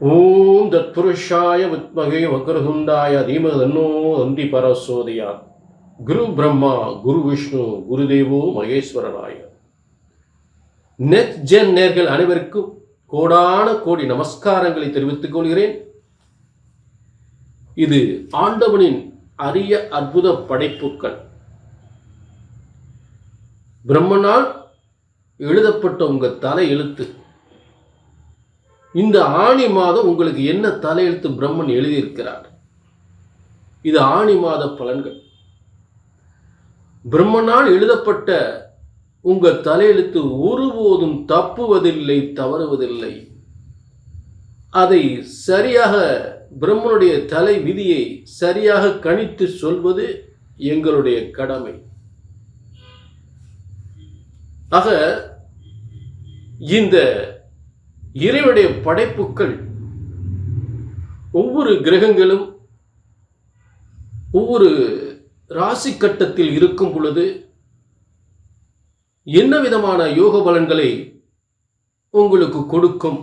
ஓம் தத்புருஷாய வித்மகே வக்ரதுண்டாய தீமஹி தன்னோ தந்தி பரசோதயாத். குரு பிரம்மா குரு விஷ்ணு குருதேவோ மகேஸ்வரனாய. நெக்ஸ்ட் ஜென் நேர்கள் அனைவருக்கும் கோடான கோடி நமஸ்காரங்களை தெரிவித்துக் கொள்கிறேன். இது ஆண்டவனின் அரிய அற்புத படைப்புக்கள். பிரம்மனால் எழுதப்பட்ட உங்க தலை எழுத்து. இந்த ஆணி மாதம் உங்களுக்கு என்ன தலையெழுத்து பிரம்மன் எழுதியிருக்கிறார்? இது ஆணி மாத பலன்கள். பிரம்மனால் எழுதப்பட்ட உங்க தலையெழுத்து ஒருபோதும் தப்புவதில்லை, தவறுவதில்லை. அதை சரியாக பிரம்மனுடைய தலை விதியை சரியாக கணித்து சொல்வது எங்களுடைய கடமை. ஆக இந்த இறைவனுடைய படைப்புக்கள் ஒவ்வொரு கிரகங்களும் ஒவ்வொரு ராசி கட்டத்தில் இருக்கும் பொழுது என்ன விதமான யோக பலன்களை உங்களுக்கு கொடுக்கும்.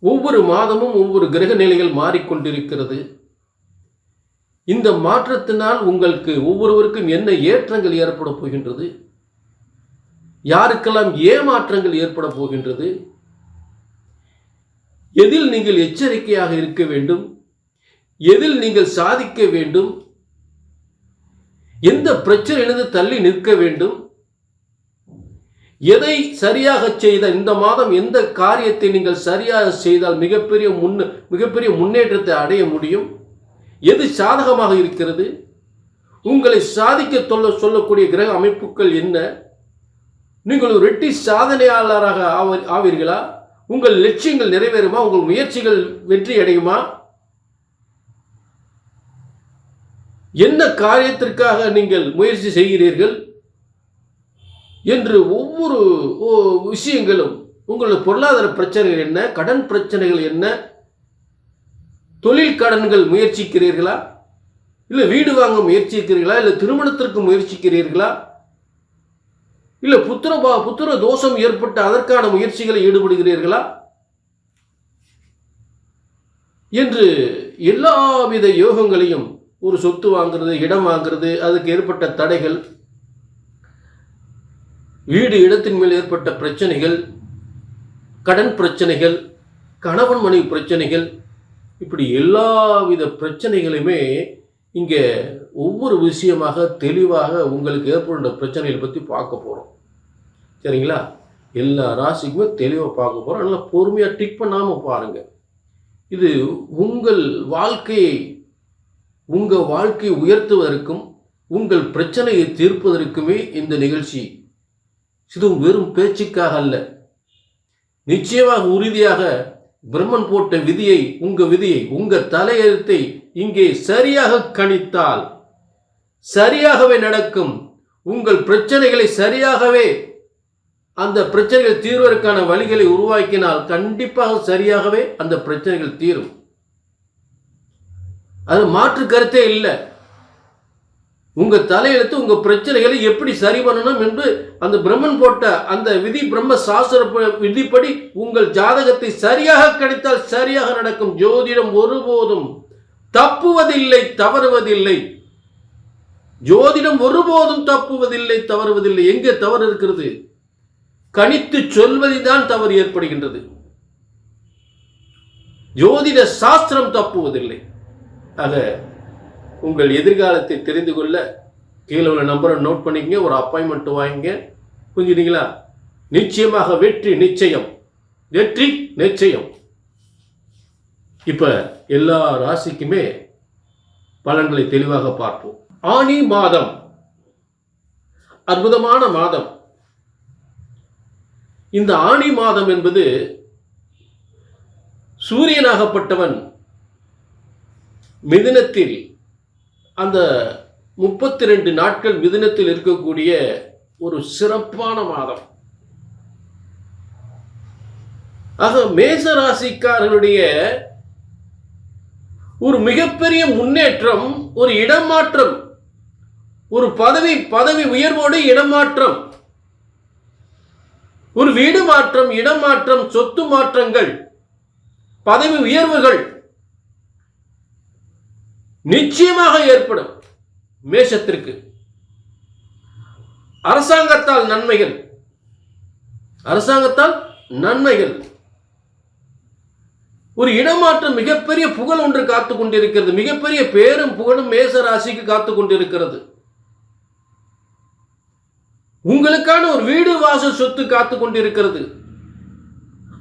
ஒவ்வொரு மாதமும் ஒவ்வொரு கிரக நிலைகள் மாறிக்கொண்டிருக்கிறது. இந்த மாற்றத்தினால் உங்களுக்கு ஒவ்வொருவருக்கும் என்ன ஏற்றங்கள் ஏற்பட போகின்றது, யாருக்கெல்லாம் ஏமாற்றங்கள் ஏற்பட போகின்றது, எதில் நீங்கள் எச்சரிக்கையாக இருக்க வேண்டும், எதில் நீங்கள் சாதிக்க வேண்டும், எந்த பிரச்சனையிலிருந்து தள்ளி நிற்க வேண்டும், எதை சரியாக செய்தால் இந்த மாதம் எந்த காரியத்தை நீங்கள் சரியாக செய்தால் மிகப்பெரிய முன்னேற்றத்தை அடைய முடியும், எது சாதகமாக இருக்கிறது, உங்களை சாதிக்க சொல்லக்கூடிய கிரக அமைப்புகள் என்ன, நீங்கள் ஒரு வெற்றி சாதனையாளராக ஆவீர்களா, உங்கள் லட்சியங்கள் நிறைவேறுமா, உங்கள் முயற்சிகள் வெற்றி அடையுமா, என்ன காரியத்திற்காக நீங்கள் முயற்சி செய்கிறீர்கள் என்று ஒவ்வொரு விஷயங்களும், உங்களுடைய பொருளாதார பிரச்சனைகள் என்ன, கடன் பிரச்சனைகள் என்ன, தொழில் கடன்கள் முயற்சிக்கிறீர்களா, இல்லை வீடு வாங்க முயற்சிக்கிறீர்களா, இல்லை திருமணத்திற்கு முயற்சிக்கிறீர்களா, இல்லை புத்திர தோஷம் ஏற்பட்டு அதற்கான முயற்சிகளை ஈடுபடுகிறீர்களா என்று எல்லாவித யோகங்களையும், ஒரு சொத்து வாங்கிறது, இடம் வாங்கிறது, அதுக்கு ஏற்பட்ட தடைகள், வீடு இடத்தின் மேல் ஏற்பட்ட பிரச்சனைகள், கடன் பிரச்சனைகள், கணவன் மனைவி பிரச்சனைகள், இப்படி எல்லாவித பிரச்சனைகளுமே இங்கே ஒவ்வொரு விஷயமாக தெளிவாக உங்களுக்கு ஏற்படுகின்ற பிரச்சனைகளை பற்றி பார்க்க போகிறோம். சரிங்களா? எல்லா ராசிக்குமே தெளிவாக பார்க்க போகிறோம். நல்லா பொறுமையாக டிக் பண்ணாமல் பாருங்கள். இது உங்கள் வாழ்க்கையை உயர்த்துவதற்கும் உங்கள் பிரச்சனையை தீர்ப்பதற்குமே இந்த நிகழ்ச்சி. இது வெறும் பேச்சுக்காக அல்ல. நிச்சயமாக உறுதியாக பிரம்மன் போட்ட விதியை, உங்க தலையெழுத்தை இங்கே சரியாக கணித்தால் சரியாகவே நடக்கும். உங்கள் பிரச்சனைகளை சரியாகவே, அந்த பிரச்சனைகள் தீர்வதற்கான வழிகளை உருவாக்கினால் கண்டிப்பாக சரியாகவே அந்த பிரச்சனைகள் தீரும். அது மாற்று கருத்தே இல்லை. உங்க தலையெழுத்து உங்க பிரச்சனைகளை எப்படி சரி பண்ணணும் என்று அந்த பிரம்மன் போட்ட அந்த விதி, பிரம்ம சாஸ்திர விதிப்படி உங்கள் ஜாதகத்தை சரியாக கணித்தால் சரியாக நடக்கும். ஜோதிடம் ஒருபோதும் தப்புவதில்லை, தவறுவதில்லை. ஜோதிடம் ஒருபோதும் தப்புவதில்லை, தவறுவதில்லை. எங்கே தவறு இருக்கிறது? கணித்து சொல்வதில்தான் தவறு ஏற்படுகின்றது. ஜோதிட சாஸ்திரம் தப்புவதில்லை. ஆக உங்கள் எதிர்காலத்தை தெரிந்து கொள்ள கீழே உள்ள நம்பரை நோட் பண்ணிக்கங்க, ஒரு அப்பாயின்மெண்ட் வாங்கிங்க. புரிஞ்சுட்டீங்களா? நிச்சயமாக வெற்றி நிச்சயம், வெற்றி நிச்சயம். இப்ப எல்லா ராசிக்குமே பலன்களை தெளிவாக பார்ப்போம். ஆனி மாதம் அற்புதமான மாதம். இந்த ஆனி மாதம் என்பது சூரியனாகப்பட்டவன் மிதுனத்தில், அந்த 32 நாட்கள் மிதுனத்தில் இருக்கக்கூடிய ஒரு சிறப்பான மாதம். ஆக மேச ராசிக்காரர்களுடைய ஒரு மிகப்பெரிய முன்னேற்றம், ஒரு இடமாற்றம், ஒரு பதவி உயர்வோடு இடமாற்றம், ஒரு வீடு மாற்றம், இடம் மாற்றம், சொத்து மாற்றங்கள், பதவி உயர்வுகள் நிச்சயமாக ஏற்படும். மேஷத்திற்கு அரசாங்கத்தால் நன்மைகள், அரசாங்கத்தால் நன்மைகள், ஒரு இடமாற்றம், மிகப்பெரிய புகழ் ஒன்று காத்துக் கொண்டிருக்கிறது. மிகப்பெரிய பேரும் புகழும் மேச ராசிக்கு காத்துக் கொண்டிருக்கிறது. உங்களுக்கான ஒரு வீடு வாசல் சொத்து காத்துக் கொண்டிருக்கிறது.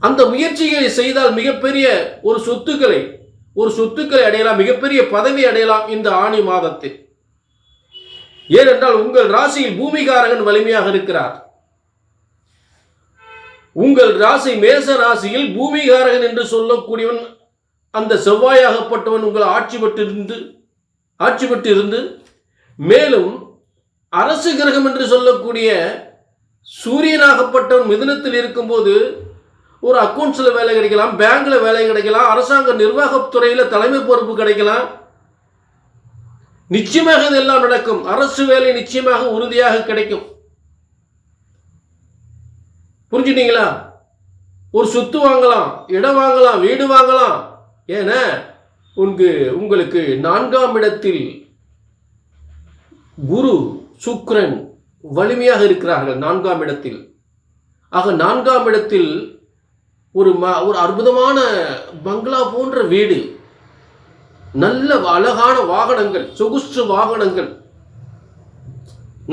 அந்த முயற்சிகளை செய்தால் மிகப்பெரிய ஒரு சொத்துக்களை அடையலாம், மிகப்பெரிய பதவி அடையலாம் இந்த ஆணி மாதத்தில். ஏனென்றால் உங்கள் ராசியில் பூமிகாரகன் வலிமையாக இருக்கிறார். உங்கள் ராசி மேச ராசியில் பூமிகாரகன் என்று சொல்லக்கூடியவன் அந்த செவ்வாயாகப்பட்டவன் உங்கள் ஆட்சி பெற்று இருந்து மேலும் அரசு கிரகம் என்று சொல்லக்கூடிய சூரியனாகப்பட்டவன் மிதுனத்தில் இருக்கும்போது ஒரு அக்கௌண்ட்ஸ்ல வேலை கிடைக்கலாம், பேங்க்ல வேலை கிடைக்கலாம், அரசாங்க நிர்வாகத்துறையில் தலைமை பொறுப்பு கிடைக்கலாம். நிச்சயமாக இதெல்லாம் நடக்கும். அரசு வேலை நிச்சயமாக உறுதியாக கிடைக்கும். புரிஞ்சுட்டீங்களா? ஒரு சொத்து வாங்கலாம், இடம் வாங்கலாம், வீடு வாங்கலாம். ஏன்னா உங்களுக்கு 4ஆம் இடத்தில் குரு சுக்கிரன் வலிமையாக இருக்கிறார்கள். 4ஆம் இடத்தில். ஆக 4ஆம் இடத்தில் ஒரு அற்புதமான பங்களா போன்ற வீடு, நல்ல அழகான வாகனங்கள், சொகுசு வாகனங்கள்,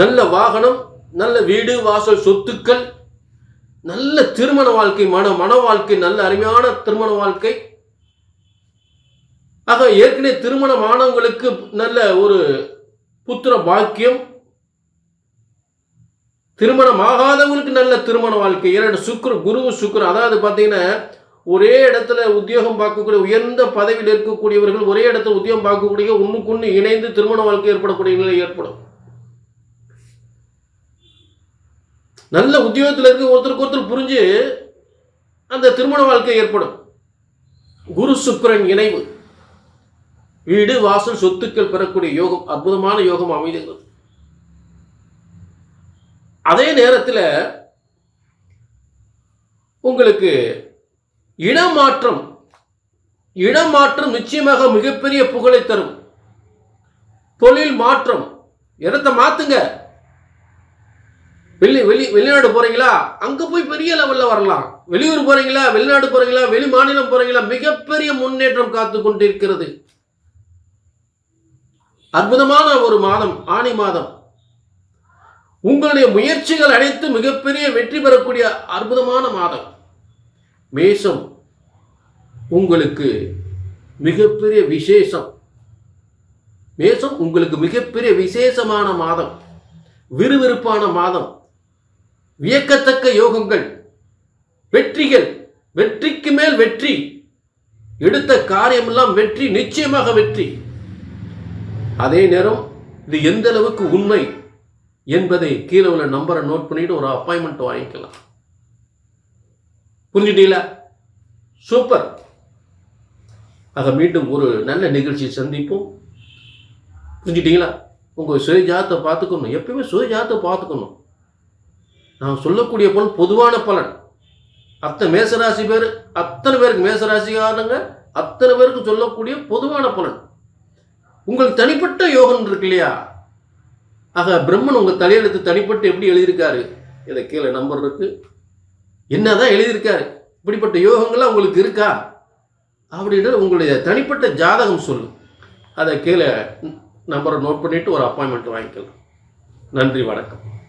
நல்ல வாகனம், நல்ல வீடு வாசல் சொத்துக்கள், நல்ல திருமண வாழ்க்கை, மன வாழ்க்கை, நல்ல அருமையான திருமண வாழ்க்கை. ஆக ஏற்கனவே திருமணமானவங்களுக்கு நல்ல ஒரு புத்திர பாக்கியம், திருமணமாகாதவங்களுக்கு நல்ல திருமண வாழ்க்கை. குரு சுக்கிரன், அதாவது பார்த்தீங்கன்னா ஒரே இடத்துல உத்தியோகம் பார்க்கக்கூடிய, உயர்ந்த பதவியில் இருக்கக்கூடியவர்கள் ஒரே இடத்துல உத்தியோகம் பார்க்கக்கூடிய, ஒன்றுக்குன்னு இணைந்து திருமண வாழ்க்கை ஏற்படக்கூடிய நிலை ஏற்படும். நல்ல உத்தியோகத்தில் இருக்க ஒருத்தருக்கு ஒருத்தர் புரிஞ்சு அந்த திருமண வாழ்க்கை ஏற்படும். குரு சுக்கிரன் இணைவு, வீடு வாசல் சொத்துக்கள் பெறக்கூடிய யோகம், அற்புதமான யோகம் அமைகிறது. அதே நேரத்தில் உங்களுக்கு இடமாற்றம் நிச்சயமாக மிகப்பெரிய புகழை தரும். தொழில் மாற்றம், இடத்தை மாத்துங்க. வெளிநாடு போறீங்களா, அங்க போய் பெரிய லெவல்ல வரலாம். வெளியூர் போறீங்களா, வெளிநாடு போறீங்களா, வெளி மாநிலம் போறீங்களா, மிகப்பெரிய முன்னேற்றம் காத்து கொண்டிருக்கிறது. அற்புதமான ஒரு மாதம் ஆனி மாதம். உங்களுடைய முயற்சிகள் அனைத்து மிகப்பெரிய வெற்றி பெறக்கூடிய அற்புதமான மாதம். மேஷம் உங்களுக்கு மிகப்பெரிய விசேஷம். மேஷம் உங்களுக்கு மிகப்பெரிய விசேஷமான மாதம், விறுவிறுப்பான மாதம், வியக்கத்தக்க யோகங்கள், வெற்றிகள், வெற்றிக்கு மேல் வெற்றி, எடுத்த காரியமெல்லாம் வெற்றி, நிச்சயமாக வெற்றி. அதே நேரம் இது எந்த அளவுக்கு உண்மை என்பதை கீழே உள்ள நம்பரை நோட் பண்ணிட்டு ஒரு அப்பாயின்மெண்ட் வாங்கிக்கலாம். புரிஞ்சுட்டீங்களா? சூப்பர். ஆக மீண்டும் ஒரு நல்ல நிகழ்ச்சி சந்திப்போம். புரிஞ்சுட்டீங்களா? உங்கள் சுயஜாதத்தை பார்த்துக்கணும். எப்பயுமே சுயஜாதத்தை பார்த்துக்கணும். நான் சொல்லக்கூடிய பலன் பொதுவான பலன். மேசராசி பேர் அத்தனை பேருக்கு, மேசராசிக்காரங்க அத்தனை பேருக்கு சொல்லக்கூடிய பொதுவான பலன். உங்களுக்கு தனிப்பட்ட யோகம் இருக்கு இல்லையா? ஆக பிரம்மன் உங்கள் தலையெழுத்து தனிப்பட்டு எப்படி எழுதியிருக்காரு, இதை கீழே நம்பர் இருக்கு, என்னதான் எழுதியிருக்காரு, இப்படிப்பட்ட யோகங்கள்லாம் உங்களுக்கு இருக்கா அப்படின்றது உங்களுடைய தனிப்பட்ட ஜாதகம் சொல்லு. அதை கீழே நம்பரை நோட் பண்ணிட்டு ஒரு அப்பாயின்மெண்ட் வாங்கிக்கலாம். நன்றி, வணக்கம்.